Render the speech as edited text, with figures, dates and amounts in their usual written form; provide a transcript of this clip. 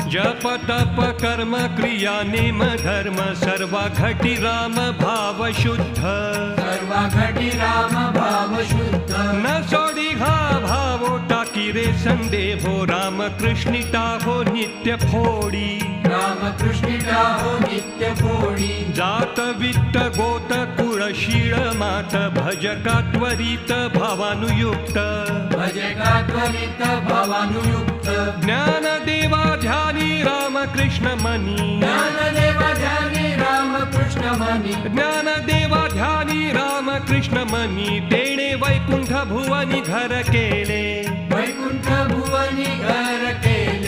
जप तप कर्म क्रिया नेम धर्म सर्वा घटी राम भाव शुद्ध, सर्वा घटी राम भाव शुद्ध। न सोडी घा भावो टाकी रे संदेहो राम कृष्णिता हो नित्य फोडी, राम कृष्णिता हो नित्य फोडी। जात वित्त गोत कुळ शीळ मात भजका त्वरित भावानुयुक्त, भजका त्वरित भावानुयुक्त। ज्ञान देवा ध्यानी राम कृष्ण मनी, ज्ञानदेवा ध्यानी राम कृष्ण मनी, ज्ञान देवा ध्यानी राम कृष्ण मनी तेणे वैकुंठ भुवनी घर केले, वैकुंठ भुवनी घर केले।